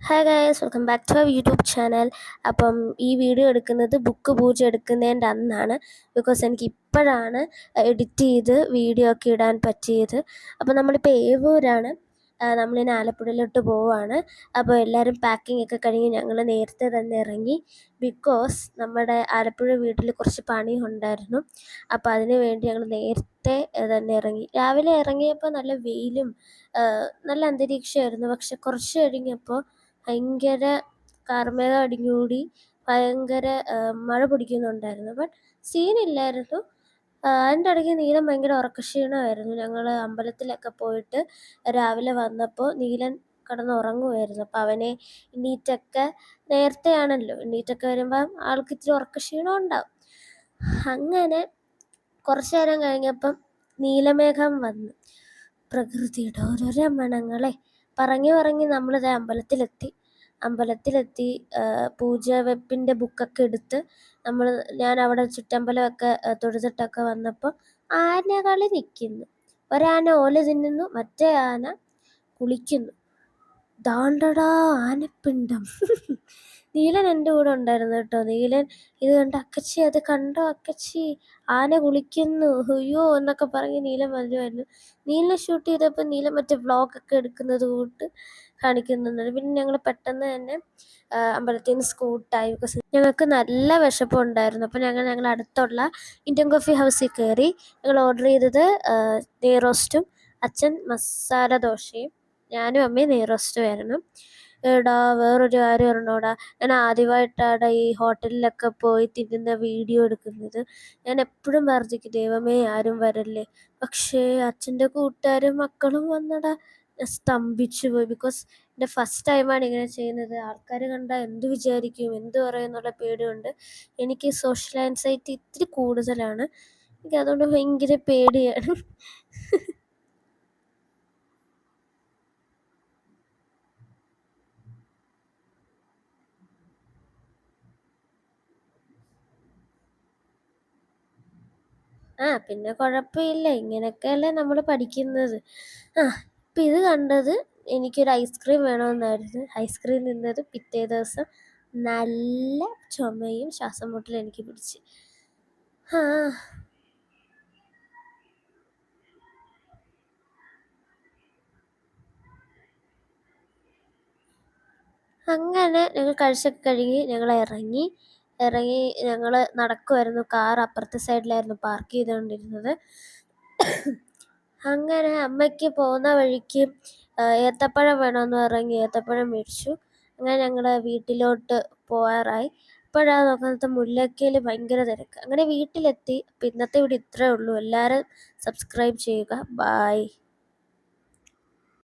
Hi guys, welcome back to our YouTube channel. അപ്പം ഈ video എടുക്കുന്നത് ബുക്ക് പൂജ എടുക്കുന്നതിൻ്റെ അന്നാണ്. ബിക്കോസ് എനിക്ക് ഇപ്പോഴാണ് എഡിറ്റ് ചെയ്ത് വീഡിയോ ഒക്കെ ഇടാൻ പറ്റിയത്. അപ്പോൾ നമ്മളിപ്പോൾ ഏവൂരാണ്, നമ്മളിനി ആലപ്പുഴയിലോട്ട് പോവുകയാണ്. അപ്പോൾ എല്ലാവരും പാക്കിംഗ് ഒക്കെ കഴിഞ്ഞ് ഞങ്ങൾ നേരത്തെ തന്നെ ഇറങ്ങി. ബിക്കോസ് നമ്മുടെ ആലപ്പുഴ വീട്ടിൽ കുറച്ച് പണി ഉണ്ടായിരുന്നു. അപ്പോൾ അതിന് വേണ്ടി ഞങ്ങൾ നേരത്തെ തന്നെ ഇറങ്ങി. രാവിലെ ഇറങ്ങിയപ്പോൾ നല്ല വെയിലും നല്ല അന്തരീക്ഷമായിരുന്നു. പക്ഷെ കുറച്ച് കഴിഞ്ഞപ്പോൾ ഭയങ്കര കാർമേഘം അടിഞ്ഞുകൂടി ഭയങ്കര മഴ പൊടിക്കുന്നുണ്ടായിരുന്നു. ബട്ട് സീനില്ലായിരുന്നു. അതിൻ്റെ ഇടയ്ക്ക് നീലൻ ഭയങ്കര ഉറക്കക്ഷീണമായിരുന്നു. ഞങ്ങൾ അമ്പലത്തിലൊക്കെ പോയിട്ട് രാവിലെ വന്നപ്പോൾ നീലൻ കിടന്നുറങ്ങുമായിരുന്നു. അപ്പോൾ അവനെ എണീറ്റൊക്കെ നേരത്തെയാണല്ലോ, എണീറ്റൊക്കെ വരുമ്പം ആൾക്ക് ഇത്തിരി ഉറക്കക്ഷീണം ഉണ്ടാവും. അങ്ങനെ കുറച്ച് നേരം കഴിഞ്ഞപ്പം നീലമേഘം വന്നു. പ്രകൃതിയുടെ ഓരോ രമണങ്ങളെ പറഞ്ഞ് നമ്മളിത് അമ്പലത്തിലെത്തി പൂജ വെപ്പിൻ്റെ ബുക്കൊക്കെ എടുത്ത് ഞാൻ അവിടെ ചുറ്റമ്പലമൊക്കെ തൊഴുതിട്ടൊക്കെ വന്നപ്പോൾ ആനകളി നിൽക്കുന്നു. ഒരാന ഓല തിന്നുന്നു, മറ്റേ ആന കുളിക്കുന്നു. ദാണ്ടടാ ആനപ്പിണ്ടം. നീലൻ എൻ്റെ കൂടെ ഉണ്ടായിരുന്നു കേട്ടോ. നീലൻ ഇത് കണ്ട്, അക്കച്ചി അത് കണ്ടോ അക്കച്ചി, ആന കുളിക്കുന്നു, അയ്യോ എന്നൊക്കെ പറഞ്ഞ് നീലൻ വരുമായിരുന്നു. നീലനെ ഷൂട്ട് ചെയ്തപ്പോൾ നീലൻ മറ്റേ വ്ളോഗൊക്കെ എടുക്കുന്നത് കൂട്ട് കാണിക്കുന്നുണ്ട്. പിന്നെ ഞങ്ങൾ പെട്ടെന്ന് തന്നെ അമ്പലത്തിൽ നിന്ന് സ്കൂട്ടായി. ബിക്കോസ് ഞങ്ങൾക്ക് നല്ല വിശപ്പുണ്ടായിരുന്നു. അപ്പോൾ ഞങ്ങൾ അടുത്തുള്ള ഇന്ത്യൻ കോഫി ഹൗസിൽ കയറി. ഞങ്ങൾ ഓർഡർ ചെയ്തത് നെയ്റോസ്റ്റും, അച്ഛൻ മസാല ദോശയും, ഞാനും അമ്മയും നെയ്റോസ്റ്റുമായിരുന്നു. വേറൊരു കാര്യം അറിഞ്ഞൂടാ, ഞാൻ ആദ്യമായിട്ടാണ് ഈ ഹോട്ടലിലൊക്കെ പോയി തിന്നുന്ന വീഡിയോ എടുക്കുന്നത്. ഞാൻ എപ്പോഴും പ്രാർത്ഥിക്കും, ദൈവമേ ആരും വരല്ലേ. പക്ഷേ അച്ഛൻ്റെ കൂട്ടുകാരും മക്കളും വന്നടാ. ഞാൻ സ്തംഭിച്ചു പോയി. ബിക്കോസ് എൻ്റെ ഫസ്റ്റ് ടൈമാണ് ഇങ്ങനെ ചെയ്യുന്നത്. ആൾക്കാർ കണ്ടാൽ എന്ത് വിചാരിക്കും, എന്ത് പറയും എന്നുള്ള പേടിയുണ്ട്. എനിക്ക് സോഷ്യൽ ആൻസൈറ്റി ഇത്തിരി കൂടുതലാണ്. എനിക്ക് അതുകൊണ്ട് ഭയങ്കര പേടിയാണ്. പിന്നെ കുഴപ്പമില്ല, ഇങ്ങനെയൊക്കെയല്ലേ നമ്മൾ പഠിക്കുന്നത്. ഇപ്പം ഇത് കണ്ടത് എനിക്കൊരു ഐസ്ക്രീം വേണമെന്നായിരുന്നു. ഐസ്ക്രീം തിന്നത് പിറ്റേ ദിവസം നല്ല ചുമയും ശ്വാസം മുട്ടലും എനിക്ക് പിടിച്ച്. അങ്ങനെ ഞങ്ങൾ കഴിച്ചൊക്കെ കഴിഞ്ഞ് ഞങ്ങൾ ഇറങ്ങി ഞങ്ങൾ നടക്കുമായിരുന്നു. കാർ അപ്പുറത്തെ സൈഡിലായിരുന്നു പാർക്ക് ചെയ്തുകൊണ്ടിരുന്നത്. അങ്ങനെ അമ്മയ്ക്ക് പോകുന്ന വഴിക്ക് ഏത്തപ്പഴം വേണമെന്ന് പറഞ്ഞ് ഏത്തപ്പഴം മേടിച്ചു. അങ്ങനെ ഞങ്ങൾ വീട്ടിലോട്ട് പോകാറായി. അപ്പോഴാണ് നോക്കുന്നത് മുല്ലക്കയിൽ ഭയങ്കര തിരക്ക്. അങ്ങനെ വീട്ടിലെത്തി. അപ്പോൾ ഇന്നത്തെ വീഡിയോ ഇത്രയേ ഉള്ളൂ. എല്ലാവരും സബ്സ്ക്രൈബ് ചെയ്യുക. ബായ്.